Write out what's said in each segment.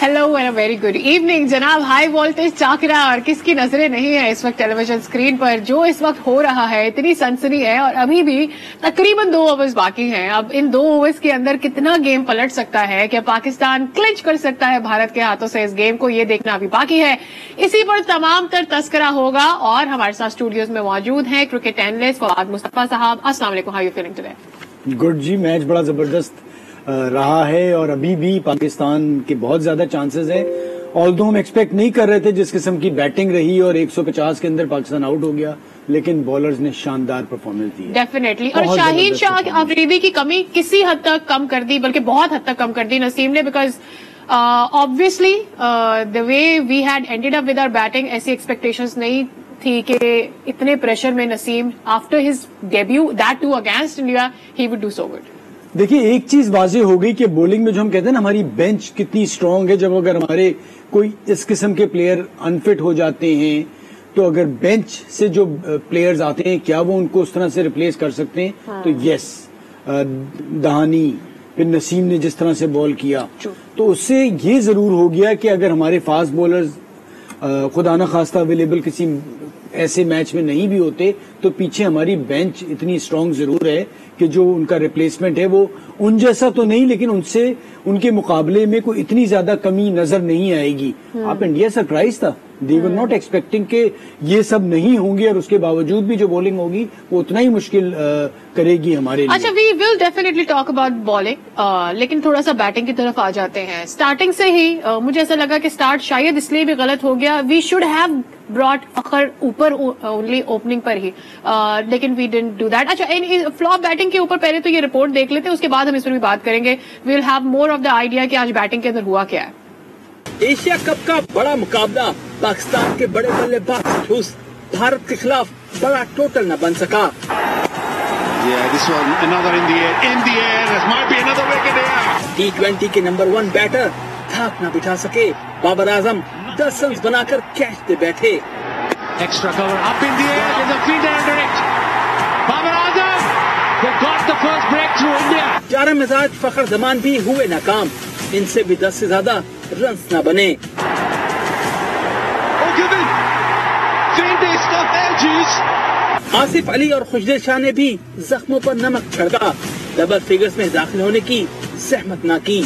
Hello and very good evening जनाब। High voltage चाकरा और किसकी नजरें नहीं है इस वक्त टेलीविजन स्क्रीन पर। जो इस वक्त हो रहा है इतनी सनसनी है और अभी भी तकरीबन 2 ओवर्स बाकी हैं। अब इन 2 ओवर्स के अंदर कितना गेम पलट सकता है, क्या पाकिस्तान क्लिंच कर सकता है भारत के हाथों से इस गेम को, ये देखना अभी बाकी है। इसी पर तमाम तर तस्करा होगा और हमारे साथ स्टूडियोज में मौजूद हैं क्रिकेट एनालिस्ट फवाद मुस्तफा साहब। अस्सलाम वालेकुम, how you feeling today? Good जी, मैच बड़ा जबरदस्त रहा है और अभी भी पाकिस्तान के बहुत ज्यादा चांसेस है। ऑल्दो हम एक्सपेक्ट नहीं कर रहे थे जिस किस्म की बैटिंग रही और 150 के अंदर पाकिस्तान आउट हो गया, लेकिन बॉलर्स ने शानदार परफॉर्मेंस दी। डेफिनेटली। और शाहीन शाह अफरीदी की कमी किसी हद तक कम कर दी, बल्कि बहुत हद तक कम कर दी नसीम ने, because obviously the way we had ended up with our batting, ऐसी एक्सपेक्टेशंस नहीं थी कि इतने प्रेशर में Naseem after his debut that too against India he would do so good. देखिए, एक चीज वाजे हो गई कि बॉलिंग में जो हम कहते हैं ना हमारी बेंच कितनी स्ट्रांग है। जब अगर हमारे कोई इस किस्म के प्लेयर अनफिट हो जाते हैं तो अगर बेंच से जो प्लेयर्स आते हैं क्या वो उनको उस तरह से रिप्लेस कर सकते हैं? हाँ। तो यस, दहानी फिर नसीम ने जिस तरह से बॉल किया तो उससे ये जरूर हो गया कि अगर हमारे फास्ट बॉलर्स खुदा न खास्ता अवेलेबल किसी ऐसे मैच में नहीं भी होते तो पीछे हमारी बेंच इतनी स्ट्रांग जरूर है कि जो उनका रिप्लेसमेंट है वो उन जैसा तो नहीं, लेकिन उनसे उनके मुकाबले में कोई इतनी ज्यादा कमी नजर नहीं आएगी। आप इंडिया सरप्राइज था, दे वर नॉट एक्सपेक्टिंग कि ये सब नहीं होंगे और उसके बावजूद भी जो बॉलिंग होगी वो उतना ही मुश्किल करेगी हमारे लिए। अच्छा, we will definitely talk about bowling, लेकिन थोड़ा सा बैटिंग की तरफ आ जाते हैं। स्टार्टिंग से ही मुझे ऐसा लगा कि स्टार्ट शायद इसलिए भी गलत हो गया, वी शुड हैव ब्रॉट फखर ऊपर ओनली ओपनिंग पर ही, लेकिन वी डिडंट डू दैट। अच्छा, फ्लॉप बैटिंग के ऊपर पहले तो ये रिपोर्ट देख लेते हैं, उसके बाद हम इस पर भी बात करेंगे। We will have more of the idea कि आज बैटिंग के अंदर हुआ क्या है। एशिया कप का बड़ा मुकाबला पाकिस्तान के बड़े बल्लेबाज ठूस भारत के खिलाफ बड़ा टोटल न बन सका। T20 के नंबर 1 बैटर थाक न बिठा सके। बाबर आजम 10 रन बनाकर कैच दे बैठे। Extra cover up in the air, there's a fielder under it. Babar Azam, they got the first breakthrough India. चारा मिजाज फखर जमान भी हुए नाकाम, इनसे भी 10 से ज्यादा रन न बने। आसिफ अली और खुशदिल शाह ने भी जख्मों पर नमक छिड़का, डबल फिगर्स में दाखिल होने की सहमत न की।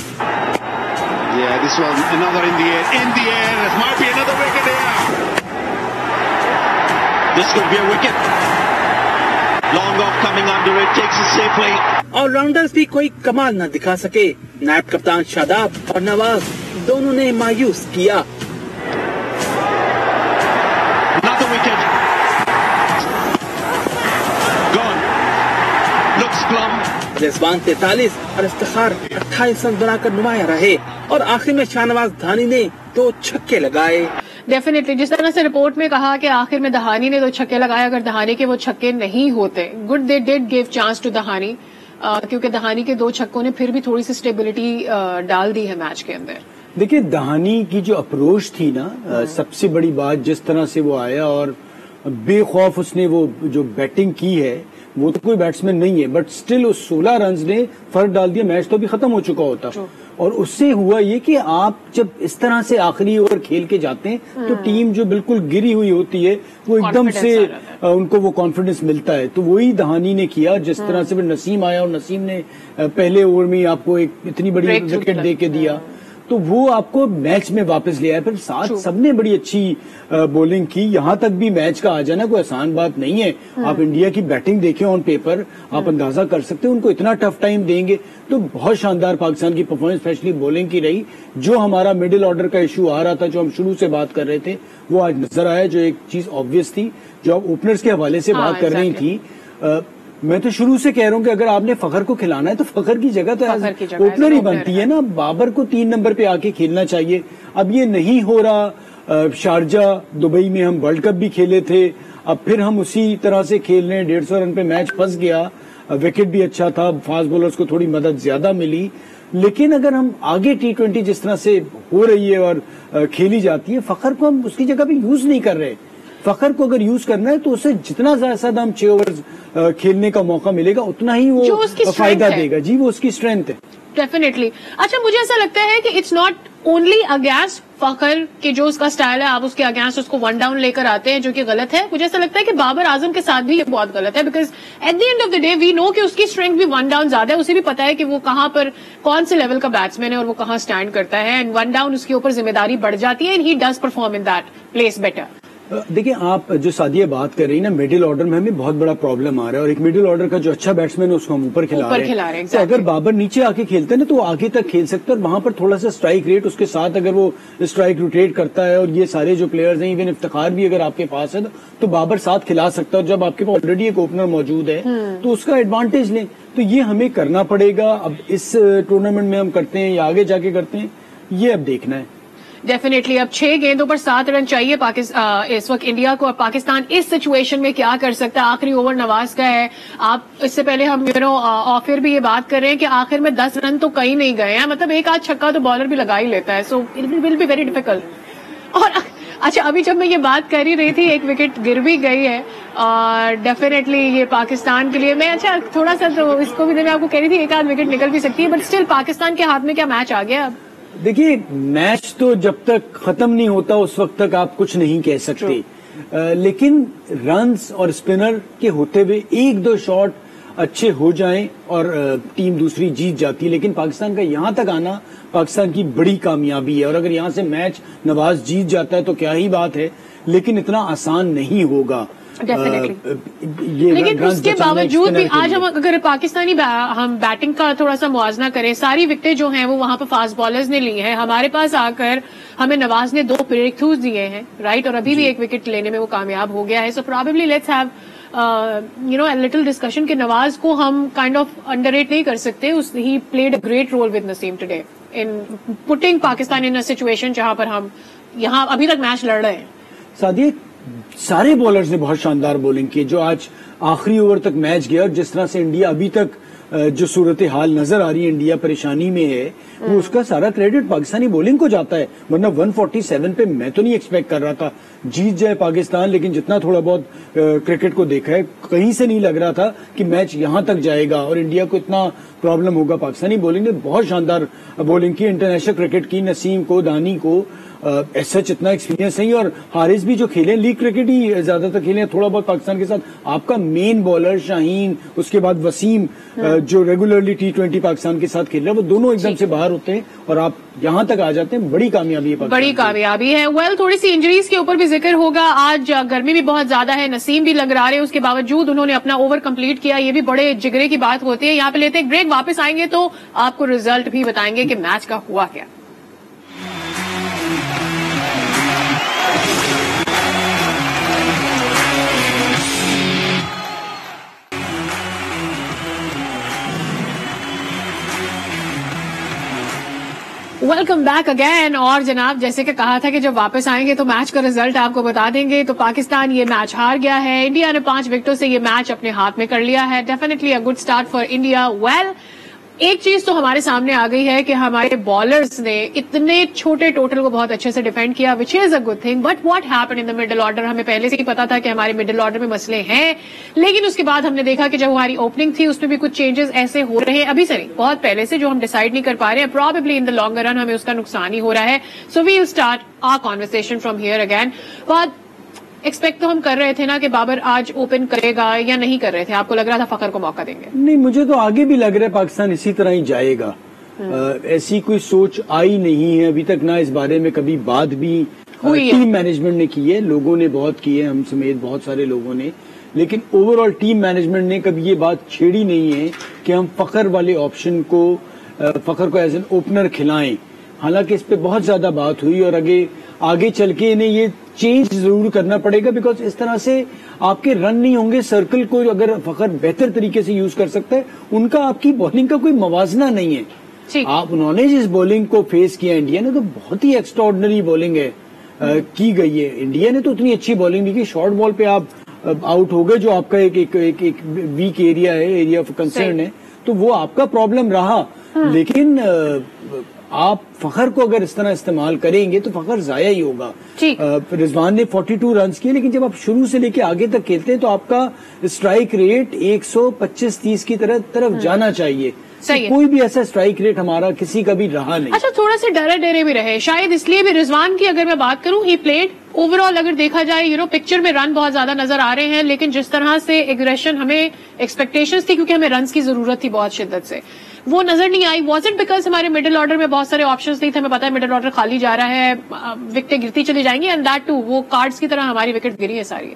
This was another in the air, this might be another wicket here. This could be a wicket. Long off coming under it, takes it safely. Allrounders भी कोई कमाल न दिखा सके। नायब कप्तान शादाब और नवाज दोनों ने मायूस किया। Another wicket. Gone. Looks plumb. Rizwan 43 और इफ्तिखार 28 रन बनाकर नुमाया रहे और आखिर में शाहनवाज धानी ने 2 छक्के लगाए। डेफिनेटली, जिस तरह से रिपोर्ट में कहा कि आखिर में दहानी ने 2 छक्के लगाए, अगर दहानी के वो छक्के नहीं होते, good they did give chance to Dhoni, क्योंकि दहानी के 2 छक्कों ने फिर भी थोड़ी सी स्टेबिलिटी डाल दी है मैच के अंदर। देखिए, दहानी की जो अप्रोच थी ना, सबसे बड़ी बात जिस तरह से वो आया और बेखौफ उसने वो जो बैटिंग की है, वो तो कोई बैट्समैन नहीं है बट स्टिल उस 16 रन ने फर्क डाल दिया। मैच तो अभी खत्म हो चुका होता और उससे हुआ ये कि आप जब इस तरह से आखिरी ओवर खेल के जाते हैं तो टीम जो बिल्कुल गिरी हुई होती है वो एकदम से उनको वो कॉन्फिडेंस मिलता है। तो वही दहानी ने किया, जिस तरह से फिर नसीम आया और नसीम ने पहले ओवर में आपको एक इतनी बड़ी विकेट दे के दिया तो वो आपको मैच में वापस ले आया। फिर साथ सबने बड़ी अच्छी बॉलिंग की। यहाँ तक भी मैच का आ जाना कोई आसान बात नहीं है। आप इंडिया की बैटिंग देखें ऑन पेपर, आप अंदाजा कर सकते हैं उनको इतना टफ टाइम देंगे। तो बहुत शानदार पाकिस्तान की परफॉर्मेंस स्पेशली बॉलिंग की रही। जो हमारा मिडिल ऑर्डर का इशू आ रहा था, जो हम शुरू से बात कर रहे थे, वो आज नजर आया। जो एक चीज ऑब्वियस थी, जो आप ओपनर्स के हवाले से बात कर रही थी, मैं तो शुरू से कह रहा हूं कि अगर आपने फखर को खिलाना है तो फखर की जगह तो ओपनर ही बनती है ना। बाबर को 3 नंबर पे आके खेलना चाहिए। अब ये नहीं हो रहा। शारजा दुबई में हम वर्ल्ड कप भी खेले थे, अब फिर हम उसी तरह से खेल रहे हैं। 150 रन पे मैच फंस गया, विकेट भी अच्छा था, फास्ट बॉलर्स को थोड़ी मदद ज्यादा मिली। लेकिन अगर हम आगे T20 जिस तरह से हो रही है और खेली जाती है, फखर को हम उसकी जगह पे यूज नहीं कर रहे। फखर को अगर यूज करना है तो उसे जितना ज्यादा हम 6 ओवर खेलने का मौका मिलेगा उतना ही वो फायदा देगा। जी, वो उसकी स्ट्रेंथ है। डेफिनेटली। अच्छा, मुझे ऐसा लगता है कि इट्स नॉट ओनली अगेंस्ट फखर के जो उसका स्टाइल है, आप उसके अगेंस्ट उसको वन डाउन लेकर आते हैं, जो कि गलत है। मुझे ऐसा लगता है कि बाबर आजम के साथ भी ये बहुत गलत है, because at the end of the day we know कि उसकी स्ट्रेंथ भी वन डाउन ज्यादा है। उसे भी पता है कि वो कहां पर कौन से लेवल का बैट्समैन है और वो कहां स्टैंड करता है, एंड वन डाउन उसके ऊपर जिम्मेदारी बढ़ जाती है, and he does perform in that place better. देखिए, आप जो सादिया बात कर रही है ना, मिडिल ऑर्डर में हमें बहुत बड़ा प्रॉब्लम आ रहा है, और एक मिडिल ऑर्डर का जो अच्छा बैट्समैन है उसको हम ऊपर खिला रहे हैं। exactly. तो अगर बाबर नीचे आके खेलते हैं ना तो वो आगे तक खेल सकते हैं, और वहां पर थोड़ा सा स्ट्राइक रेट उसके साथ अगर वो स्ट्राइक रोटेट करता है, और ये सारे जो प्लेयर्स हैं, इवन इफ्तिखार भी अगर आपके पास है तो बाबर साथ खिला सकता है। और जब आपके पास ऑलरेडी एक ओपनर मौजूद है तो उसका एडवांटेज लें। तो ये हमें करना पड़ेगा। अब इस टूर्नामेंट में हम करते हैं या आगे जाके करते हैं, ये अब देखना है। डेफिनेटली अब 6 गेंदों पर 7 रन चाहिए इस वक्त इंडिया को। और पाकिस्तान इस सिचुएशन में क्या कर सकता है? आखिरी ओवर नवाज का है। आप इससे पहले हम ऑफर भी ये बात कर रहे हैं कि आखिर में 10 रन तो कहीं नहीं गए हैं, मतलब एक आध छक्का तो बॉलर भी लगा ही लेता है, so it will be very difficult. और अच्छा, अभी जब मैं ये बात कर ही रही थी, एक विकेट गिर भी गई है, और डेफिनेटली ये पाकिस्तान के लिए मैं थोड़ा सा तो इसको भी मैं आपको कह रही थी, एक आध विकेट निकल भी सकती है, बट स्टिल पाकिस्तान के हाथ में क्या मैच आ गया अब? देखिए, मैच तो जब तक खत्म नहीं होता उस वक्त तक आप कुछ नहीं कह सकते, लेकिन रन्स और स्पिनर के होते हुए 1-2 शॉट अच्छे हो जाएं और टीम दूसरी जीत जाती है। लेकिन पाकिस्तान का यहां तक आना पाकिस्तान की बड़ी कामयाबी है, और अगर यहां से मैच नवाज जीत जाता है तो क्या ही बात है, लेकिन इतना आसान नहीं होगा। लेकिन उसके बावजूद भी आज हम अगर पाकिस्तानी हम बैटिंग का थोड़ा सा मुआवजा करें, सारी विकेटें जो हैं वो वहां पर फास्ट बॉलर्स ने ली हैं। हमारे पास आकर हमें नवाज ने 2 ब्रेक थ्रूज दिए हैं, राइट, और अभी भी एक विकेट लेने में वो कामयाब हो गया है। So probably let's have a little discussion कि नवाज को हम काइंड ऑफ अंडररेट नहीं कर सकते। He played a great role with Naseem today in putting Pakistan in a situation जहां पर हम यहाँ अभी तक मैच लड़ रहे हैं। सादिया, सारे बॉलर्स ने बहुत शानदार बॉलिंग की। जो आज आखिरी ओवर तक मैच गया और जिस तरह से इंडिया अभी तक जो सूरत हाल नजर आ रही है, इंडिया परेशानी में है, वो उसका सारा क्रेडिट पाकिस्तानी बॉलिंग को जाता है। वरना 147 पे मैं तो नहीं एक्सपेक्ट कर रहा था जीत जाए पाकिस्तान, लेकिन जितना थोड़ा बहुत क्रिकेट को देखा है, कहीं से नहीं लग रहा था कि मैच यहां तक जाएगा और इंडिया को इतना प्रॉब्लम होगा। पाकिस्तानी बॉलिंग ने बहुत शानदार बॉलिंग की, इंटरनेशनल क्रिकेट की। नसीम को, दानी को सच इतना एक्सपीरियंस नहीं, और हारिस भी जो खेले लीग क्रिकेट ही ज्यादातर खेले थोड़ा बहुत पाकिस्तान के साथ। आपका मेन बॉलर शाहीन, उसके बाद वसीम जो रेगुलरली T20 पाकिस्तान के साथ खेल रहे हैं, वो दोनों एकदम से बाहर होते हैं और आप यहां तक आ जाते हैं। बड़ी कामयाबी है, बड़ी कामयाबी है। वेल, थोड़ी सी इंजरीज के ऊपर भी जिक्र होगा। आज गर्मी भी बहुत ज्यादा है, नसीम भी लग रहा है, उसके बावजूद उन्होंने अपना ओवर कंप्लीट किया। ये भी बड़े जिगरे की बात होती है। यहाँ पे लेते हैं ब्रेक, वापस आएंगे तो आपको रिजल्ट भी बताएंगे कि मैच का हुआ क्या। Welcome back again. और जनाब, जैसे कि कहा था कि जब वापस आएंगे तो मैच का रिजल्ट आपको बता देंगे। तो पाकिस्तान ये मैच हार गया है, इंडिया ने 5 विकेटों से ये मैच अपने हाथ में कर लिया है। Definitely a good start for India. Well, एक चीज तो हमारे सामने आ गई है कि हमारे बॉलर्स ने इतने छोटे टोटल को बहुत अच्छे से डिफेंड किया, which is a good thing. But what happened in the middle order? हमें पहले से ही पता था कि हमारे मिडिल ऑर्डर में मसले हैं, लेकिन उसके बाद हमने देखा कि जब हमारी ओपनिंग थी उसमें भी कुछ चेंजेस ऐसे हो रहे हैं, अभी से नहीं, बहुत पहले से, जो हम डिसाइड नहीं कर पा रहे हैं। Probably in the longer run हमें उसका नुकसान ही हो रहा है। So we will start our conversation from here again. But expect तो हम कर रहे थे ना कि बाबर आज ओपन करेगा, या नहीं कर रहे थे? आपको लग रहा था फखर को मौका देंगे? नहीं, मुझे तो आगे भी लग रहा है पाकिस्तान इसी तरह ही जाएगा। ऐसी कोई सोच आई नहीं है अभी तक, ना इस बारे में कभी बात भी टीम मैनेजमेंट ने की है, लोगों ने बहुत की है, हम समेत बहुत सारे लोगों ने, लेकिन ओवरऑल टीम मैनेजमेंट ने कभी ये बात छेड़ी नहीं है कि हम फखर वाले ऑप्शन को, फखर को एज एन ओपनर खिलाएं। हालांकि इस पे बहुत ज्यादा बात हुई और आगे चल के इन्हें ये चेंज जरूर करना पड़ेगा, बिकॉज इस तरह से आपके रन नहीं होंगे। सर्कल को अगर फखर बेहतर तरीके से यूज कर सकता है, उनका आपकी बॉलिंग का कोई मवाजना नहीं है। आप उन्होंने जिस बॉलिंग को फेस किया इंडिया ने, तो बहुत ही एक्स्ट्राऑर्डिनरी बॉलिंग है की गई है। इंडिया ने तो उतनी अच्छी बॉलिंग नहीं की, शॉर्ट बॉल पे आप आउट हो गए, जो आपका एक वीक एरिया है, एरिया ऑफ कंसर्न है, तो वो आपका प्रॉब्लम रहा। लेकिन आप फखर को अगर इस तरह इस्तेमाल करेंगे तो फखर जाया ही होगा। रिजवान ने 42 रन किए, लेकिन जब आप शुरू से लेके आगे तक खेलते हैं तो आपका स्ट्राइक रेट 125-30 की तरफ जाना चाहिए। सही है। कोई भी ऐसा स्ट्राइक रेट हमारा किसी का भी रहा नहीं। अच्छा, थोड़ा सा डरे डरे भी रहे शायद, इसलिए भी रिजवान की अगर मैं बात करूं, ही प्लेड ओवरऑल अगर देखा जाए पिक्चर में रन बहुत ज्यादा नजर आ रहे हैं, लेकिन जिस तरह से एग्रेशन हमें एक्सपेक्टेशंस थी, क्योंकि हमें रन्स की जरूरत थी बहुत शिद्दत से, वो नजर नहीं आई। वॉज इट बिकॉज हमारे मिडिल ऑर्डर में बहुत सारे ऑप्शंस नहीं थे? हमें पता है मिडिल ऑर्डर खाली जा रहा है, विकेटें गिरती चली जाएंगी, एंड दैट टू वो कार्ड्स की तरह हमारी विकेट गिरी है सारी।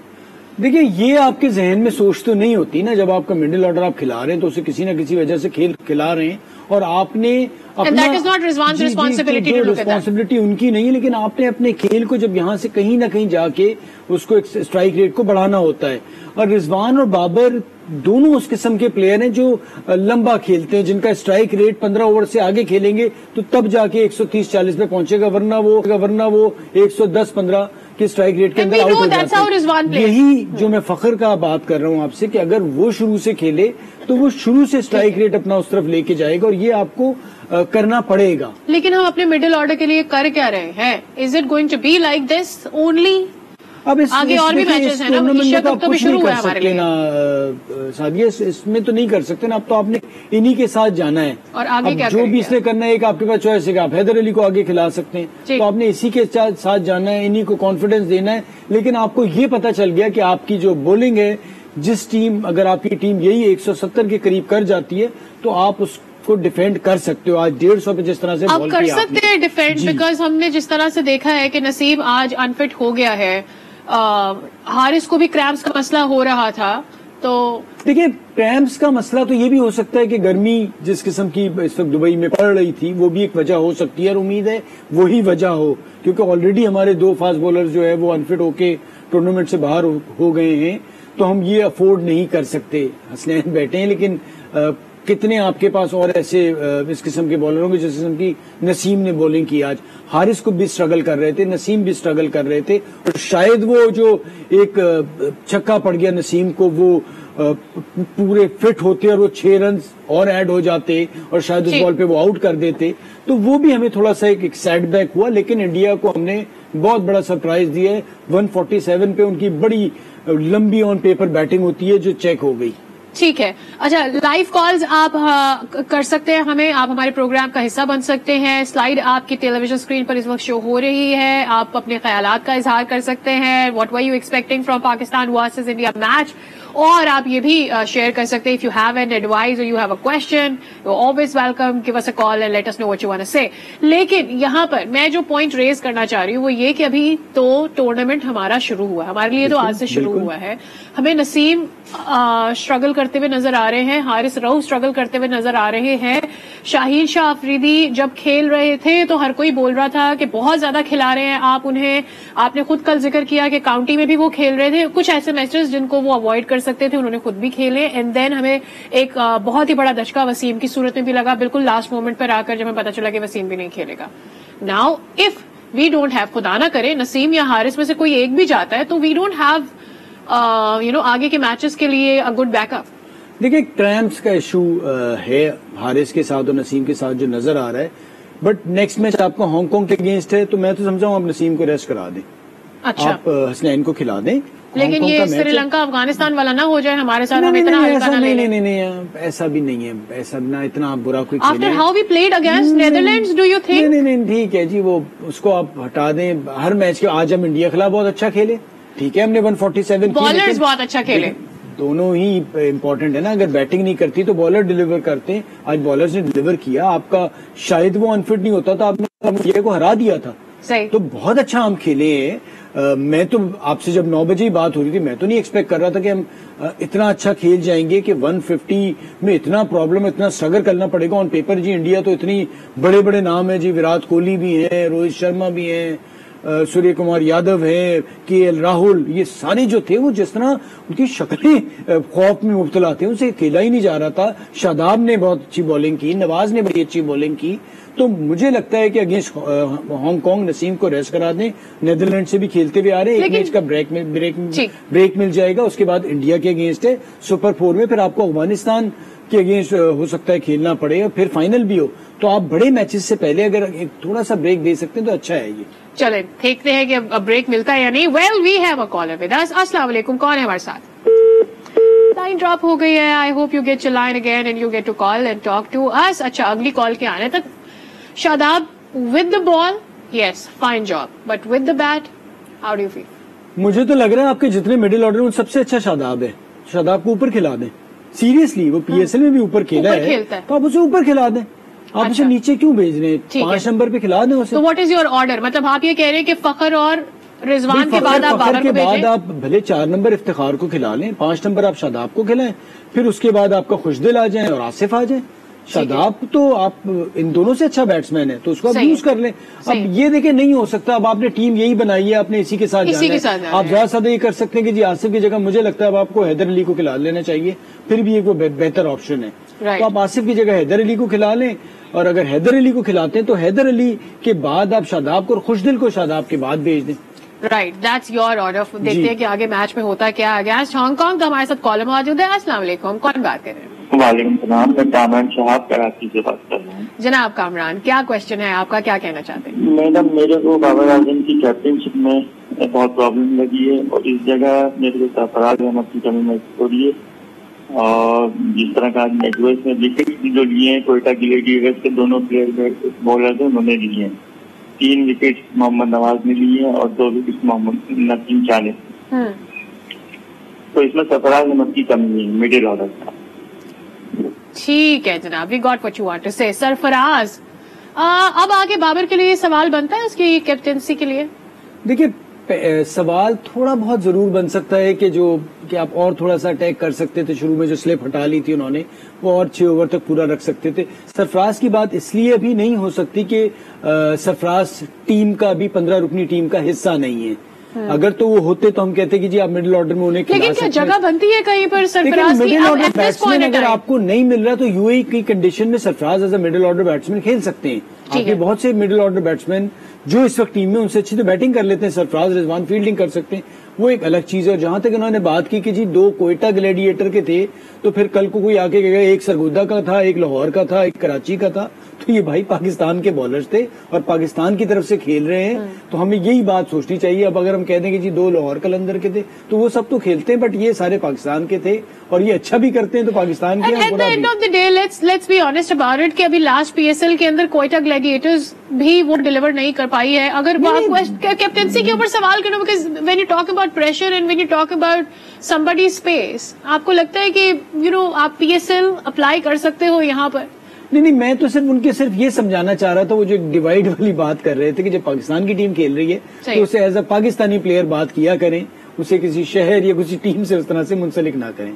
देखिए, ये आपके जहन में सोच तो नहीं होती ना, जब आपका मिडिल ऑर्डर आप खिला रहे हैं तो उसे किसी न किसी वजह से खिला रहे हैं, और आपने रिस्पॉन्सिबिलिटी उनकी नहीं है, लेकिन आपने अपने खेल को जब यहाँ से कहीं ना कहीं जाके उसको एक स्ट्राइक रेट को बढ़ाना होता है। और रिजवान और बाबर दोनों उस किस्म के प्लेयर हैं जो लंबा खेलते हैं, जिनका स्ट्राइक रेट 15 ओवर से आगे खेलेंगे तो तब जाके 130-40 पे पहुंचेगा, वरना वो 110-15 के स्ट्राइक रेट के अंदर आउट हो जाता है। यही जो मैं फख्र का बात कर रहा हूं आपसे, कि अगर वो शुरू से खेले तो वो शुरू से स्ट्राइक रेट अपना उस तरफ लेके जाएगा, और ये आपको करना पड़ेगा। लेकिन हम अपने मिडिल ऑर्डर के लिए कर क्या रहे हैं? Is it going to be like this only? अब आगे और भी मैचेस हैं ना, एशिया कप तो भी शुरू हुआ है हमारे लिए ना सादिया, इसमें तो नहीं कर सकते ना। अब तो आपने इन्हीं के साथ जाना है, और आगे क्या जो भी इसने करना है, एक आपके पास चॉइस है, आप हैदर अली को आगे खिला सकते हैं, तो आपने इसी के साथ जाना है, इन्हीं को कॉन्फिडेंस देना है। लेकिन आपको ये पता चल गया कि आपकी जो बॉलिंग है, जिस टीम, अगर आपकी टीम यही 170 के करीब कर जाती है तो आप उसको डिफेंड कर सकते हो। आज 150 पे जिस तरह से आप कर सकते हैं डिफेंड, बिकॉज हमने जिस तरह से देखा है कि नसीब आज अनफिट हो गया है, हारिस को भी क्रैम्प्स का मसला हो रहा था। तो देखिए, क्रैम्प्स का मसला तो ये भी हो सकता है कि गर्मी जिस किस्म की इस वक्त दुबई में पड़ रही थी, वो भी एक वजह हो सकती है, और उम्मीद है वही वजह हो, क्योंकि ऑलरेडी हमारे 2 फास्ट बॉलर जो है वो अनफिट होके टूर्नामेंट से बाहर हो गए हैं, तो हम ये अफोर्ड नहीं कर सकते। हसनैन बैठे हैं, लेकिन कितने आपके पास और ऐसे इस किस्म के बॉलर होंगे जिस किस्म की नसीम ने बॉलिंग की आज। हारिस को भी स्ट्रगल कर रहे थे, नसीम भी स्ट्रगल कर रहे थे, और शायद वो जो एक छक्का पड़ गया नसीम को, वो पूरे फिट होते और वो 6 रन और ऐड हो जाते और शायद उस बॉल पे वो आउट कर देते, तो वो भी हमें थोड़ा सा एक सेटबैक हुआ। लेकिन इंडिया को हमने बहुत बड़ा सरप्राइज दिया है। 147 पे उनकी बड़ी लंबी ऑन पेपर बैटिंग होती है जो चेक हो गई। ठीक है। अच्छा, लाइव कॉल्स आप कर सकते हैं हमें, आप हमारे प्रोग्राम का हिस्सा बन सकते हैं। स्लाइड आपकी टेलीविजन स्क्रीन पर इस वक्त शो हो रही है, आप अपने ख्यालात का इजहार कर सकते हैं। What were you expecting from Pakistan versus India match, और आप ये भी शेयर कर सकते हैं, if you have an advice और you have a question, you always welcome, give us a call and let us know what you want to say. लेकिन यहाँ पर मैं जो पॉइंट रेज करना चाह रही हूँ वो ये कि अभी तो टूर्नामेंट हमारा शुरू हुआ, हमारे लिए तो आज से शुरू हुआ है। हमें नसीम स्ट्रगल करते हुए नजर आ रहे हैं, हारिस रऊफ स्ट्रगल करते हुए नजर आ रहे हैं। शाहीन शाह अफरीदी जब खेल रहे थे तो हर कोई बोल रहा था कि बहुत ज्यादा खिला रहे हैं आप उन्हें। आपने खुद कल जिक्र किया कि काउंटी में भी वो खेल रहे थे, कुछ ऐसे मैचेस जिनको वो अवॉइड कर सकते थे उन्होंने खुद भी खेले। एंड देन हमें एक बहुत ही बड़ा दचका वसीम की सूरत में भी लगा, बिल्कुल लास्ट मोमेंट पर आकर जब हमें पता चला कि वसीम भी नहीं खेलेगा। Now if we don't have, खुदा ना करे नसीम या हारिस में से कोई एक भी जाता है, तो वी डोंट हैव आगे के मैचेस के लिए अ गुड बैकअप। देखिए, क्रैम्प्स का इशू है हारिस के साथ और नसीम के साथ जो नजर आ रहा है, बट नेक्स्ट मैच आपका हांगकांग के अगेंस्ट है, तो मैं तो समझाऊं आप नसीम को रेस्ट करा दें। अच्छा, आप हसनैन को खिला दें, लेकिन ये श्रीलंका अफगानिस्तान वाला ना हो जाए हमारे साथ। नहीं, ऐसा भी नहीं है, ऐसा ना इतना बुरा कोई। After how we played against Netherlands, do you think? नहीं, ठीक है जी, वो उसको आप हटा दें। हर मैच के आज हम इंडिया के खिलाफ बहुत अच्छा खेले, ठीक है, हमने 147 बॉलर्स बहुत अच्छा खेले, दोनों ही इम्पोर्टेंट है ना। अगर बैटिंग नहीं करती तो बॉलर डिलीवर करते हैं, आज बॉलर्स ने डिलीवर किया। आपका शायद वो अनफिट नहीं होता तो आपने इंडिया को हरा दिया था, सही, तो बहुत अच्छा हम खेले हैं। मैं तो आपसे जब 9 बजे ही बात हो रही थी, मैं तो नहीं एक्सपेक्ट कर रहा था कि हम इतना अच्छा खेल जाएंगे कि 150 में इतना प्रॉब्लम, इतना स्ट्रगल करना पड़ेगा। ऑन पेपर जी इंडिया तो इतनी बड़े बड़े नाम है जी, विराट कोहली भी है, रोहित शर्मा भी है, सूर्य कुमार यादव है, केएल राहुल, ये सारे जो थे वो जिस तरह उनकी शक्लें खौफ में मुब्तला थे, उनसे खेला ही नहीं जा रहा था। शादाब ने बहुत अच्छी बॉलिंग की, नवाज ने बड़ी अच्छी बॉलिंग की, तो मुझे लगता है कि अगेंस्ट हांगकांग नसीम को रेस्ट करा दें। नेदरलैंड से भी खेलते हुए आ रहे हैं, एक मैच का ब्रेक मिल जाएगा, उसके बाद इंडिया के अगेंस्ट है सुपर 4 में, फिर आपको अफगानिस्तान के अगेंस्ट हो सकता है खेलना पड़ेगा, फिर फाइनल भी हो, तो आप बड़े मैचेस से पहले अगर एक थोड़ा सा ब्रेक दे सकते हैं तो अच्छा है ये। चले देखते हैं कि अब ब्रेक मिलता है या नहीं। Well, we have a caller with us. अस्सलाम वालेकुम, कौन है हमारे साथ? लाइन ड्रॉप हो गई है. I hope you get your line again and you get to call and talk to us. अच्छा, अगली कॉल के आने तक Shadab with the ball, yes fine job, but with the bat how do you feel? मुझे तो लग रहा है आपके जितने मिडिल ऑर्डर में सबसे अच्छा शादाब है. शादाब को ऊपर खिला दें. सीरियसली, वो पीएसएल में भी ऊपर खेला है, तो आप उसे ऊपर खिला दें. आप उसे नीचे क्यों भेज रहे हैं? 5 नंबर पे खिला दें उसे. तो व्हाट इज योर ऑर्डर? मतलब आप ये कह रहे हैं कि फखर और रिजवान के बाद आप बाबर को भेजें? बाद आप भले 4 नंबर इफ्तिखार को खिला लें, 5 नंबर आप शादाब को खिलाएं, फिर उसके बाद आपका खुशदिल आ जाए और आसिफ आ जाए. शादाब तो आप इन दोनों से अच्छा बैट्समैन है, तो उसको आप यूज कर लें. अब ये देखें, नहीं हो सकता. अब आपने टीम यही बनाई है, आपने इसी के साथ जाना है. आप ज्यादा ज्यादा ये कर सकते हैं कि जी आसिफ की जगह मुझे लगता है अब आपको हैदर अली को खिला लेना चाहिए, फिर भी एक बेहतर ऑप्शन है. तो आप आसिफ की जगह हैदर अली को खिला लें, और अगर हैदर अली को खिलाते हैं तो हैदर अली के बाद आप शादाब को और खुशदिल को शादाब के बाद भेज दें. Right, that's your order. देखते हैं कि आगे मैच में होता क्या है. अगेंस्ट हांगकांग का हमारे साथ कॉलर मौजूद है. अस्सलाम वालेकुम, कौन बात कर रहे हैं? वालेकुम सलाम, मैं कामरान शहाब कराची से बात कर रहा हूँ. जनाब कामरान, क्या क्वेश्चन है आपका, क्या कहना चाहते हैं? मैडम, मेरे को बाबर आजम की कैप्टनशिप में बहुत प्रॉब्लम लगी है, और इस जगह मेरे को सरफराज अहमद की कमी महसूस हो रही है. और जिस तरह का नेटवर्क में विकेट जो लिए हैं कोयटा गिलेडिएटर्स के दोनों प्लेयर बॉलर थे, उन्होंने लिए हैं. 3 विकेट मोहम्मद नवाज ने लिए हैं और 2 विकेट मोहम्मद नसीम शाह ने. तो इसमें सरफराज अहमद की कमी है मिडिल ऑर्डर का. ठीक है जनाब, we got what you want to say. Sarfaraz, अब आगे बाबर के लिए सवाल बनता है उसकी कैप्टेंसी के लिए? देखिए, सवाल थोड़ा बहुत जरूर बन सकता है कि आप और थोड़ा सा अटैक कर सकते थे. शुरू में जो स्लिप हटा ली थी उन्होंने, वो और 6 ओवर तक पूरा रख सकते थे. सरफराज की बात इसलिए अभी नहीं हो सकती कि सरफराज टीम का अभी 15 रुकनी टीम का हिस्सा नहीं है. अगर तो वो होते तो हम कहते कि जी आप मिडिल ऑर्डर में उन्हें खिला सकते हैं. लेकिन क्या जगह बनती है कहीं पर सरफराज की? मिडिल ऑर्डर बैट्समैन अगर आपको नहीं मिल रहा तो यूएई की कंडीशन में Sarfaraz as a middle order batsman खेल सकते हैं. आपके बहुत से मिडिल ऑर्डर बैट्समैन जो इस वक्त टीम में, उनसे अच्छी तो बैटिंग कर लेते हैं. सरफराज, रिजवान फील्डिंग कर सकते हैं, वो एक अलग चीज है. और जहां तक उन्होंने बात की कि जी 2 कोयटा ग्लैडिएटर के थे, तो फिर कल को कोई आके कहेगा एक सरगोदा का था, एक लाहौर का था, एक कराची का था, तो ये भाई पाकिस्तान के बॉलर्स थे और पाकिस्तान की तरफ से खेल रहे हैं. तो हमें यही बात सोचनी चाहिए. अब अगर हम कह दें कि जी 2 लाहौर कलंदर के थे, तो वो सब तो खेलते हैं, बट ये सारे पाकिस्तान के थे और ये अच्छा भी करते हैं, तो पाकिस्तान के. Eight the end of the day let's be honest about it कि अभी लास्ट पीएसएल के अंदर कोयटा ग्लैडिएटर्स भी वो डिलीवर नहीं कर पाई है. अगर कैप्टेंसी के ऊपर सवाल करो, because when you talk about pressure and when you talk about somebody space, आपको लगता है कि आप पीएसएल अप्लाई कर सकते हो यहाँ पर? नहीं, मैं तो सिर्फ ये समझाना चाह रहा था, वो जो डिवाइड वाली बात कर रहे थे कि जब पाकिस्तान की टीम खेल रही है तो उसे एज अ पाकिस्तानी प्लेयर बात किया करें, उसे किसी शहर या किसी टीम से उस तरह से मुंसलिक ना करें.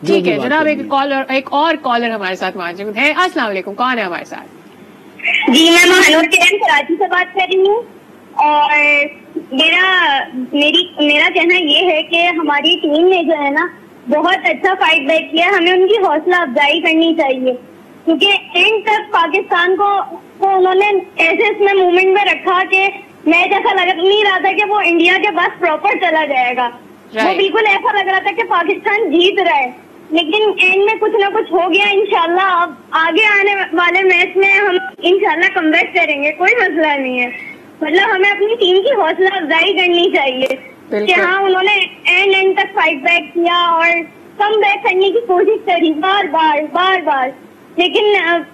ठीक है जनाब, एक और कॉलर हमारे साथ मौजूद है. अस्सलाम वालेकुम, कौन है हमारे साथ? जी, मैं महानूर किरण कराची से बात कर रही हूँ. और मेरा कहना ये है कि हमारी टीम ने जो है ना बहुत अच्छा फाइट बैक किया. हमें उनकी हौसला अफजाई करनी चाहिए, क्योंकि एंड तक पाकिस्तान को उन्होंने ऐसे इसमें मूवमेंट में रखा कि मैच ऐसा लग नहीं रहा था कि वो इंडिया के पास प्रॉपर चला जाएगा. वो बिल्कुल ऐसा लग रहा था कि पाकिस्तान जीत रहा है, लेकिन एंड में कुछ ना कुछ हो गया. इंशाल्लाह अब आगे आने वाले मैच में हम इंशाल्लाह कमबैक करेंगे, कोई मसला नहीं है. मतलब हमें अपनी टीम की हौसला अफजाई करनी चाहिए कि हाँ, उन्होंने एंड तक फाइट बैक किया और कमबैक करने की कोशिश करी बार बार, लेकिन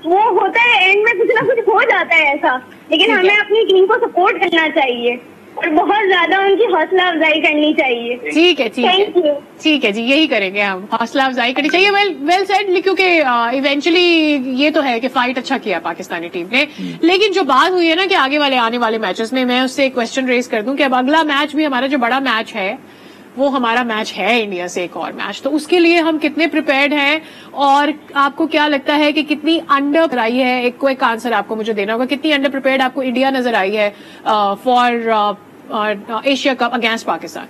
वो होता है एंड में कुछ ना कुछ हो जाता है ऐसा. लेकिन हमें अपनी टीम को सपोर्ट करना चाहिए और बहुत ज्यादा उनकी हौसला अफजाई करनी चाहिए. ठीक है जी, यही करेंगे हम, हौसला अफजाई करनी चाहिए. वेल सेड, क्योंकि इवेंचुअली ये तो है कि फाइट अच्छा किया पाकिस्तानी टीम ने. लेकिन जो बात हुई है ना कि आगे वाले आने वाले मैचेस में, मैं उससे एक क्वेश्चन रेज कर दूं कि अब अगला मैच भी हमारा जो बड़ा मैच है वो हमारा मैच है इंडिया से, एक और मैच, तो उसके लिए हम कितने प्रिपेयर्ड हैं और आपको क्या लगता है कि कितनी अंडर आई है? एक क्विक आंसर आपको मुझे देना होगा. कितनी अंडर प्रिपेयर्ड आपको इंडिया नजर आई है for Asia cup against Pakistan?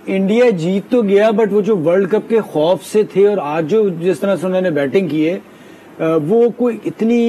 India जीत तो गया, बट वो जो वर्ल्ड कप के खौफ से थे और आज जो जिस तरह से उन्होंने बैटिंग की है, वो कोई इतनी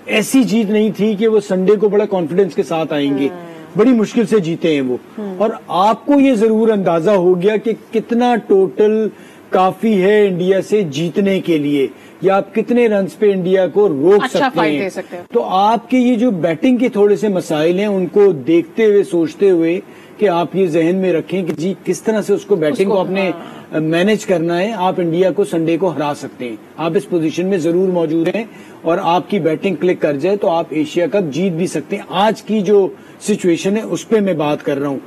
ऐसी जीत नहीं थी कि वो संडे को बड़ा कॉन्फिडेंस के साथ आएंगे. बड़ी मुश्किल से जीते हैं वो. और आपको ये जरूर अंदाजा हो गया कि कितना टोटल काफी है इंडिया से जीतने के लिए, या आप कितने रन्स पे इंडिया को रोक सकते हैं. तो आपके ये जो बैटिंग के थोड़े से मसाइल हैं, उनको देखते हुए, सोचते हुए कि आप ये जहन में रखें कि जी किस तरह से उसको बैटिंग को अपने मैनेज करना है, आप इंडिया को संडे को हरा सकते हैं। आप इस पोजीशन में जरूर मौजूद हैं और आपकी बैटिंग क्लिक कर जाए तो आप एशिया कप जीत भी सकते हैं। आज की जो सिचुएशन है उस पर मैं बात कर रहा हूं।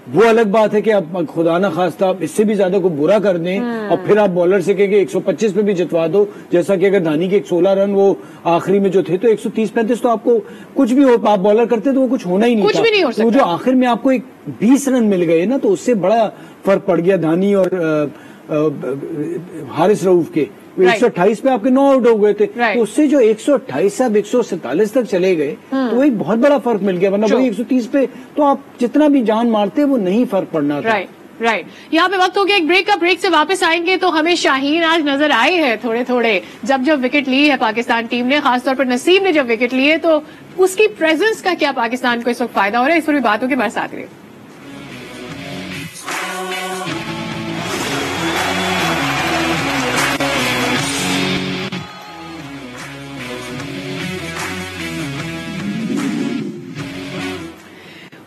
वो अलग बात है कि आप खुदा ना खास्ता आप इससे भी ज्यादा को बुरा कर दें और फिर आप बॉलर से कहेंगे 125 पे भी जितवा दो, जैसा कि अगर धानी के 16 रन वो आखिरी में जो थे तो 130-35 तो आपको कुछ भी हो, आप बॉलर करते तो वो कुछ होना ही नहीं, कुछ भी नहीं हो सकता। तो जो आखिर में आपको एक 20 रन मिल गए ना, तो उससे बड़ा फर्क पड़ गया धानी और हारिस रऊफ के। 128 पे आपके 9 आउट हो गए थे, तो उससे जो 128 से आप 147 तक चले गए तो वही बहुत बड़ा फर्क मिल गया, वरना वही 130 पे तो आप जितना भी जान मारते वो नहीं फर्क पड़ना था। राइट। यहाँ पे वक्त हो गया एक ब्रेक का। ब्रेक से वापस आएंगे तो हमें शाहीन आज नजर आए हैं थोड़े थोड़े, जब विकेट ली है पाकिस्तान टीम ने, खासतौर पर नसीम ने जब विकेट लिए, तो उसकी प्रेजेंस का क्या पाकिस्तान को इस वक्त फायदा हो रहा है, इस पर भी बात होगी। हमारे साथ रहिए।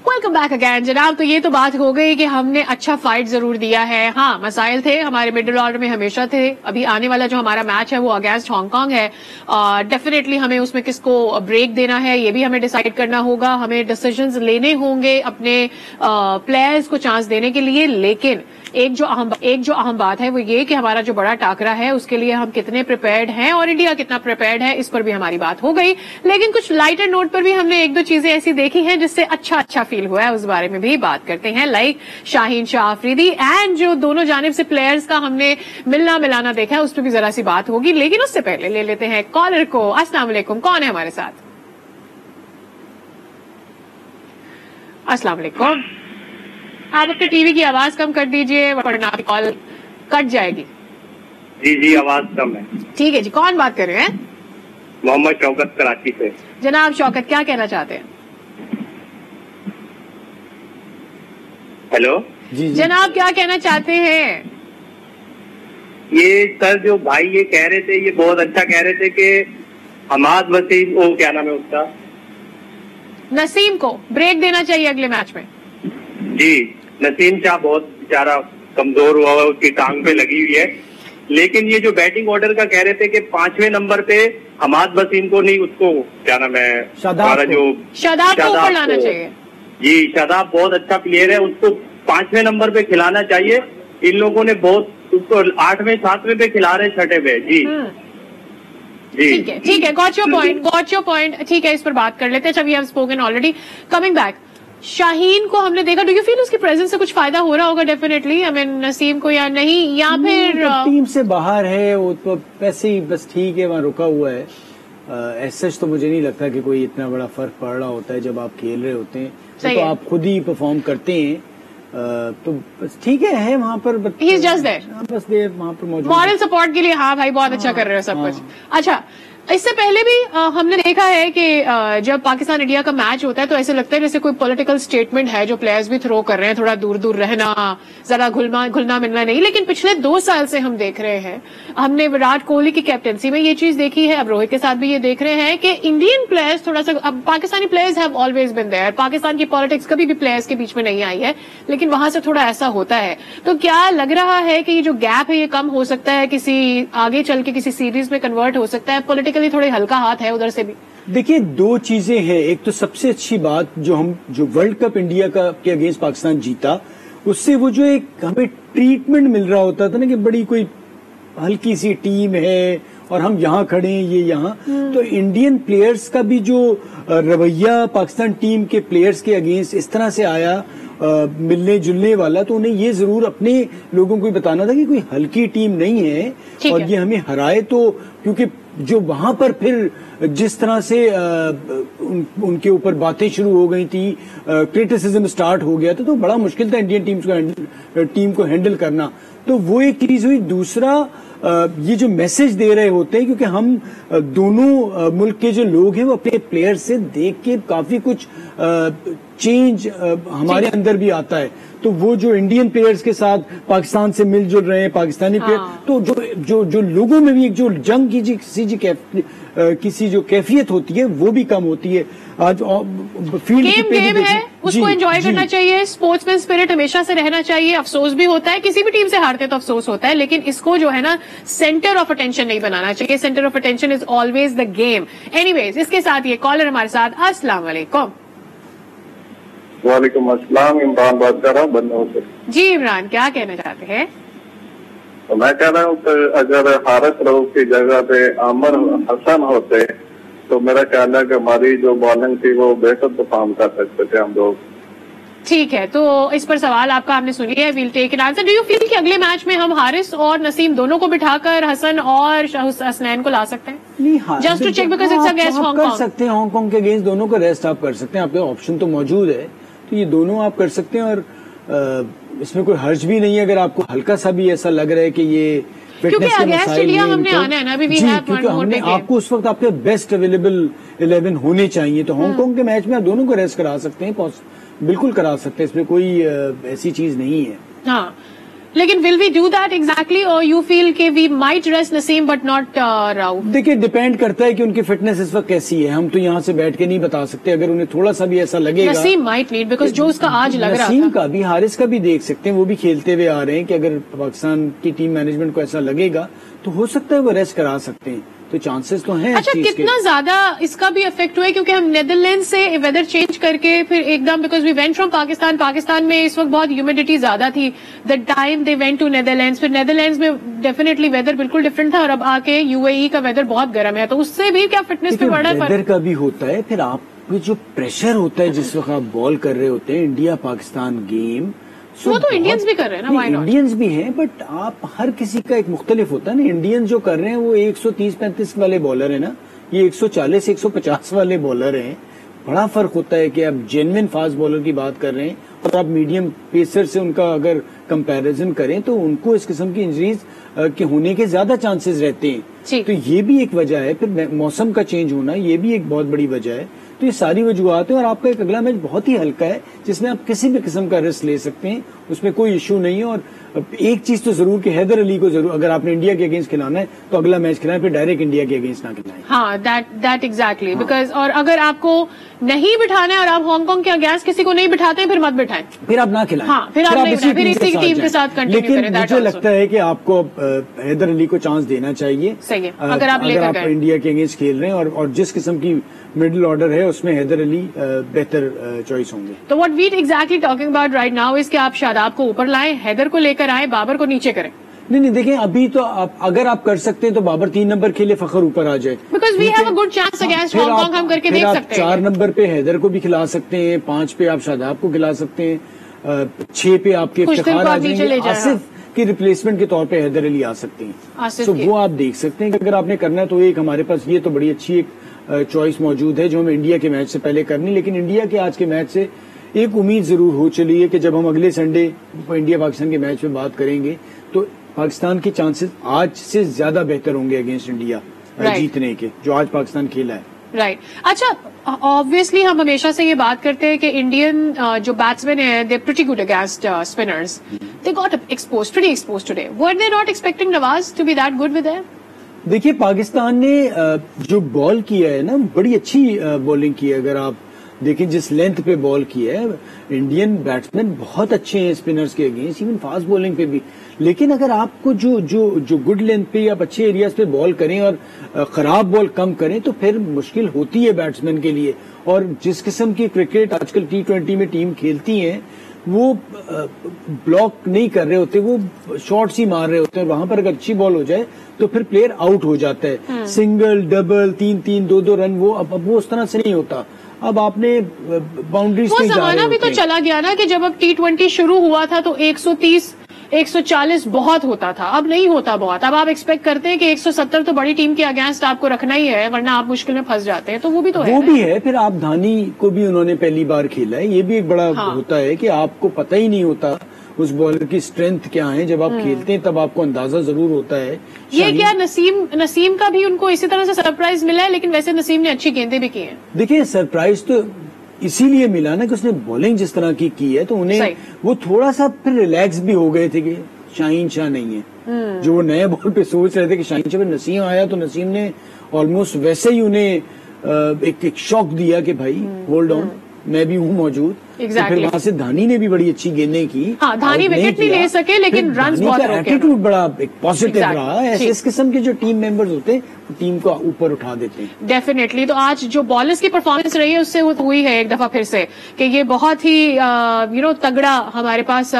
वेलकम बैक अगैन जनाब। तो ये तो बात हो गई कि हमने अच्छा फाइट जरूर दिया है। हाँ, मसाइल थे हमारे मिडिल ऑर्डर में, हमेशा थे। अभी आने वाला जो हमारा मैच है वो अगेंस्ट हांगकांग है। डेफिनेटली हमें उसमें किसको ब्रेक देना है ये भी हमें डिसाइड करना होगा। हमें डिसीजंस लेने होंगे अपने प्लेयर्स को चांस देने के लिए। लेकिन एक जो अहम बात है वो ये कि हमारा जो बड़ा टाकरा है उसके लिए हम कितने प्रिपेयर्ड हैं और इंडिया कितना प्रिपेयर्ड है, इस पर भी हमारी बात हो गई। लेकिन कुछ लाइटर नोट पर भी हमने एक दो चीजें ऐसी देखी हैं जिससे अच्छा फील हुआ है, उस बारे में भी बात करते हैं। लाइक शाहीन शाह अफरीदी एंड जो दोनों जानिब से प्लेयर्स का हमने मिलना मिलाना देखा है, उस पर भी जरा सी बात होगी। लेकिन उससे पहले ले लेते हैं कॉलर को। अस्सलाम वालेकुम, कौन है हमारे साथ? अस्सलाम वालेकुम। आप अपने टीवी की आवाज कम कर दीजिए वरना आपकी कॉल कट जाएगी। जी आवाज कम है। ठीक है जी, कौन बात कर रहे हैं? मोहम्मद शौकत, कराची से। जनाब शौकत, क्या कहना चाहते हैं? हेलो जी। जनाब क्या कहना चाहते हैं? ये सर जो भाई ये कह रहे थे, ये बहुत अच्छा कह रहे थे कि हमाद वसीम, वो क्या नाम है उसका, नसीम को ब्रेक देना चाहिए अगले मैच में। जी, नसीम शाह बहुत बेचारा कमजोर हुआ है, उसकी टांग पे लगी हुई है। लेकिन ये जो बैटिंग ऑर्डर का कह रहे थे कि 5वें नंबर पे हमाद वसीम को नहीं, उसको क्या नाम है, हमारा जो शादाब को ऊपर लाना चाहिए। जी, शादाब बहुत अच्छा प्लेयर है, उसको 5वें नंबर पे खिलाना चाहिए। इन लोगों ने बहुत उसको 8वें 7वें पे खिला रहे, 6ठे पे। जी ठीक है, गॉट योर पॉइंट। ठीक है, इस पर बात कर लेते हैं। We have spoken already. Coming back, Shaheen को हमने देखा, डू यू फील उसकी प्रेजेंस से कुछ फायदा हो रहा होगा? डेफिनेटली, आई मीन नसीम को या नहीं, या फिर टीम से बाहर है वो तो वैसे ही बस ठीक है, वहाँ रुका हुआ है। ऐसा तो मुझे नहीं लगता कि कोई इतना बड़ा फर्क पड़ रहा होता है जब आप खेल रहे होते हैं, तो आप खुद ही परफॉर्म करते हैं। तो बस ठीक है वहाँ पर, ही इज जस्ट देयर, बस देयर वहाँ पर मौजूद, मॉरल सपोर्ट के लिए। हाँ भाई, बहुत अच्छा कर रहे हो सब कुछ। अच्छा, इससे पहले भी हमने देखा है कि जब पाकिस्तान इंडिया का मैच होता है तो ऐसे लगता है जैसे कोई पॉलिटिकल स्टेटमेंट है जो प्लेयर्स भी थ्रो कर रहे हैं, थोड़ा दूर दूर रहना, जरा घुलना मिलना नहीं। लेकिन पिछले 2 साल से हम देख रहे हैं, हमने विराट कोहली की कैप्टनसी में ये चीज देखी है, अब रोहित के साथ भी ये देख रहे हैं कि इंडियन प्लेयर्स थोड़ा सा, अब Pakistani players have always been there. Pakistan की पॉलिटिक्स कभी भी प्लेयर्स के बीच में नहीं आई है, लेकिन वहां से थोड़ा ऐसा होता है। तो क्या लग रहा है कि ये जो गैप है ये कम हो सकता है, किसी आगे चल के किसी सीरीज में कन्वर्ट हो सकता है? पॉलिटिकली थोड़े हल्का हाथ है उधर से भी। देखिए, 2 चीजें हैं। एक तो सबसे अच्छी बात जो वर्ल्ड कप इंडिया का के अगेंस्ट पाकिस्तान जीता, उससे वो जो एक हमें ट्रीटमेंट मिल रहा होता था ना कि बड़ी कोई हल्की सी टीम है और हम यहाँ खड़े हैं, ये यहाँ, तो इंडियन प्लेयर्स का भी जो रवैया पाकिस्तान टीम के प्लेयर्स के अगेंस्ट इस तरह से आया, मिलने जुलने वाला, तो उन्हें ये जरूर अपने लोगों को बताना था कि कोई हल्की टीम नहीं है और ये हमें हराए। तो क्योंकि जो वहां पर फिर जिस तरह से उनके ऊपर बातें शुरू हो गई थी, क्रिटिसिज्म स्टार्ट हो गया था, तो बड़ा मुश्किल था इंडियन टीम को हैंडल करना। तो वो एक चीज हुई। दूसरा, ये जो मैसेज दे रहे होते हैं, क्योंकि हम दोनों मुल्क के जो लोग हैं वो अपने प्लेयर से देख के काफी कुछ चेंज हमारे अंदर भी आता है। तो वो जो इंडियन प्लेयर्स के साथ पाकिस्तान से मिलजुल रहे हैं पाकिस्तानी प्लेयर, तो जो लोगों में भी एक जो जंग की किसी जो कैफियत होती है वो भी कम होती है। आज फील्ड गेम है, उसको एंजॉय करना चाहिए, स्पोर्ट्समैन स्पिरिट हमेशा से रहना चाहिए। अफसोस भी होता है, किसी भी टीम से हारते तो अफसोस होता है, लेकिन इसको जो है ना सेंटर ऑफ अटेंशन नहीं बनाना चाहिए। Centre of attention is always the game. Anyways, इसके साथ ये कॉलर हमारे साथ। अस्सलाम वालेकुम। वालेकुम अस्सलाम, इमरान बात कर रहा हूँ बन्नौर से। जी इमरान, क्या कहना चाहते हैं? तो मैं कह रहा हूँ कि अगर हारिस रऊफ की जगह पे आमिर हसन होते तो मेरा ख्याल है कि हमारी जो बॉलिंग थी वो बेहतर परफॉर्म कर सकते थे हम लोग। ठीक है, तो इस पर सवाल आपका हमने सुन लिया है। We'll take an answer. Do you feel कि अगले मैच में हम हारिस और नसीम दोनों को बिठाकर हसन और हसनैन को ला सकते हैं? नहीं, just to check because it's against Hong Kong. कर सकते हैं, हांगकांग के अगेंस्ट दोनों को रेस्ट आप कर सकते हैं, आपके ऑप्शन तो मौजूद है, तो ये दोनों आप कर सकते हैं। और इसमें कोई हर्ज भी नहीं है अगर आपको हल्का सा भी ऐसा लग रहा है कि ये क्योंकि अगेंस्ट इंडिया हमने आना है ना, अभी we have one more day. आपको उस वक्त आपके बेस्ट अवेलेबल 11 होने चाहिए, तो हांगकांग के मैच में आप दोनों को रेस्ट करा सकते हैं, बिल्कुल करा सकते हैं, इसमें कोई ऐसी चीज नहीं है। हाँ, लेकिन will we do that exactly, और यू फील कि we might rest Naseem but not Rauf? देखिए, डिपेंड करता है कि उनकी फिटनेस इस वक्त कैसी है, हम तो यहाँ से बैठ के नहीं बता सकते। अगर उन्हें थोड़ा सा भी ऐसा लगेगा, नसीम माइट नीड, बिकॉज जो उसका आज लग रहा था। नसीम का भी, हारिस का भी देख सकते हैं, वो भी खेलते हुए आ रहे हैं कि अगर पाकिस्तान की टीम मैनेजमेंट को ऐसा लगेगा तो हो सकता है वो रेस्ट करा सकते हैं, तो चांसेस तो हैं। अच्छा, कितना ज्यादा इसका भी इफेक्ट हुआ है क्योंकि हम नेदरलैंड से वेदर चेंज करके फिर एकदम, because we went from Pakistan में इस वक्त बहुत ह्यूमिडिटी ज्यादा थी the time they went to Netherlands, फिर नेदरलैंड्स में डेफिनेटली वेदर बिल्कुल डिफरेंट था, और अब आके यूएई का वेदर बहुत गर्म है, तो उससे भी क्या फिटनेस पे बड़ा वेदर का भी होता है। फिर आपको जो प्रेशर होता है जिस वक्त आप बॉल कर रहे होते हैं, इंडिया पाकिस्तान गेम, वो तो इंडियंस भी कर रहे हैं ना, व्हाई नॉट? इंडियंस भी हैं, बट आप हर किसी का एक मुख्तलिफ होता है ना। इंडियंस जो कर रहे हैं वो 130-135 वाले बॉलर है ना, ये 140-150 वाले बॉलर हैं। बड़ा फर्क होता है कि आप जेन्युइन फास्ट बॉलर की बात कर रहे हैं और आप मीडियम पेसर से उनका अगर कंपैरिजन करें तो उनको इस किस्म की इंजरीज के होने के ज्यादा चांसेस रहते हैं। तो ये भी एक वजह है, फिर मौसम का चेंज होना ये भी एक बहुत बड़ी वजह है। तो ये सारी वजूहत है, और आपका एक अगला मैच बहुत ही हल्का है जिसमें आप किसी भी किस्म का रिस्क ले सकते हैं, उसमें कोई इश्यू नहीं है। और एक चीज तो जरूर कि हैदर अली को जरूर, अगर आपने इंडिया के अगेंस्ट खिलाना है तो अगला मैच खिलाएं, फिर डायरेक्ट इंडिया के अगेंस्ट ना खिलाएं। हाँ, दैट एग्जैक्टली, बिकॉज और अगर आपको नहीं बिठाना है और आप हांगकांग के अगेंस्ट किसी को नहीं बिठाते हैं, फिर मत बिठाएं, फिर आप ना खिलाएं। हाँ, फिर आप नहीं बिठाएं, फिर इसी टीम के साथ कंटिन्यू करें। लेकिन मुझे लगता है कि आपको हैदर अली को चांस देना चाहिए। सही है, अगर आप इंडिया के अगेंस्ट खेल रहे हैं और जिस किस्म की मिडिल ऑर्डर है उसमें हैदर अली बेहतर चॉइस होंगे। तो what we exactly talking about right now is कि आप शादाब को ऊपर लाएं, हैदर को लेकर आए, बाबर को नीचे करें। नहीं, देखें, अभी तो अगर आप कर सकते हैं तो बाबर 3 नंबर खेले, फखर ऊपर आ जाए, because we have a good chance against Hong Kong, हम करके देख सकते हैं। 4 नंबर पे हैदर को भी खिला सकते हैं, 5 पे आप शादाब को खिला सकते हैं, 6 पे आपके इफ्तिखार आ जाएंगे, आसिफ की रिप्लेसमेंट के तौर पे हैदर अली आ सकते हैं। तो वो आप देख सकते हैं कि अगर आपने करना है तो एक हमारे पास ये तो बड़ी अच्छी एक चॉइस मौजूद है जो हमें इंडिया के मैच से पहले करनी। लेकिन इंडिया के आज के मैच से एक उम्मीद जरूर हो चली है कि जब हम अगले संडे इंडिया पाकिस्तान के मैच में बात करेंगे तो पाकिस्तान के चांसेस आज से ज्यादा बेहतर होंगे अगेंस्ट इंडिया जीतने के, जो आज पाकिस्तान खेला है। राइट। अच्छा, ऑब्वियसली हम हमेशा से ये बात करते हैं कि इंडियन जो बैट्समैन है they pretty good against spinners, they got exposed, pretty exposed today. Were they not expecting Nawaz to be that good with them? देखिए, पाकिस्तान ने जो बॉल किया है ना, बड़ी अच्छी बॉलिंग की है। अगर आप देखें जिस लेंथ पे बॉल किया है, इंडियन बैट्समैन बहुत अच्छे हैं स्पिनर्स के अगेंस्ट, इवन फास्ट बॉलिंग पे भी। लेकिन अगर आपको जो गुड लेंथ पे आप अच्छे एरियाज पे बॉल करें और खराब बॉल कम करें तो फिर मुश्किल होती है बैट्समैन के लिए। और जिस किस्म की क्रिकेट आजकल T20 में टीम खेलती है, वो ब्लॉक नहीं कर रहे होते, वो शॉट्स ही मार रहे होते हैं। वहां पर अगर अच्छी बॉल हो जाए तो फिर प्लेयर आउट हो जाता है। सिंगल, डबल, 3-3, 2-2 रन, वो अब वो उस तरह से नहीं होता। अब आपने बाउंड्रीज वो जमाना भी तो चला गया ना कि जब अब T20 शुरू हुआ था तो 130 140 बहुत होता था, अब नहीं होता बहुत। अब आप एक्सपेक्ट करते हैं कि 170 तो बड़ी टीम के अगेंस्ट आपको रखना ही है, वरना आप मुश्किल में फंस जाते हैं। तो वो भी तो है, वो भी है। फिर आप धानी को भी उन्होंने पहली बार खेला है, ये भी एक बड़ा होता है कि आपको पता ही नहीं होता उस बॉलर की स्ट्रेंथ क्या है। जब आप खेलते हैं तब आपको अंदाजा जरूर होता है। ये क्या नसीम का भी उनको इसी तरह से सरप्राइज मिला है, लेकिन वैसे नसीम ने अच्छी गेंदें भी की हैं। देखिए, सरप्राइज तो इसीलिए मिला ना कि उसने बॉलिंग जिस तरह की है तो उन्हें वो थोड़ा सा फिर रिलैक्स भी हो गए थे कि शाहीन शाह नहीं है। जो वो नए बॉल पे सोच रहे थे कि शाहीन शाह पे नसीम आया तो नसीम ने ऑलमोस्ट वैसे ही उन्हें एक शॉक दिया कि भाई होल्ड ऑन, मैं भी हूँ मौजूद। Exactly. तो फिर वहां से धानी ने भी बड़ी अच्छी गेंदें की। हाँ, धानी विकेट नहीं ले सके लेकिन रन्स बहुत रोके। एटीट्यूड बड़ा एक पॉजिटिव रहा है। इस किस्म के जो टीम मेंबर्स होते हैं वो टीम को ऊपर उठा देते हैं। डेफिनेटली। तो आज जो बॉलर्स की परफॉर्मेंस रही है उससे हुई है एक दफा फिर से कि ये बहुत ही तगड़ा हमारे पास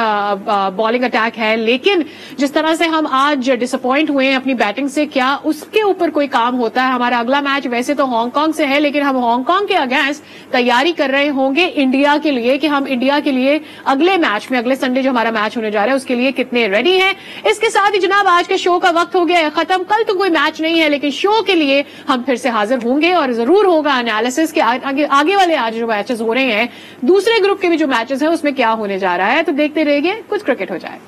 बॉलिंग अटैक है, लेकिन जिस तरह से हम आज डिसअपॉइंट हुए हैं अपनी बैटिंग से, क्या उसके ऊपर कोई काम होता है? हमारा अगला मैच वैसे तो हांगकांग से है, लेकिन हम हांगकांग के अगेंस्ट तैयारी कर रहे होंगे इंडिया के लिए कि हम इंडिया के लिए अगले मैच में, अगले संडे जो हमारा मैच होने जा रहा है उसके लिए कितने रेडी हैं। इसके साथ ही जनाब आज के शो का वक्त हो गया है खत्म। कल तो कोई मैच नहीं है लेकिन शो के लिए हम फिर से हाजिर होंगे और जरूर होगा एनालिसिस के आगे वाले आज जो मैचेस हो रहे हैं, दूसरे ग्रुप के भी जो मैचेस हैं उसमें क्या होने जा रहा है। तो देखते रहिए, कुछ क्रिकेट हो जाए।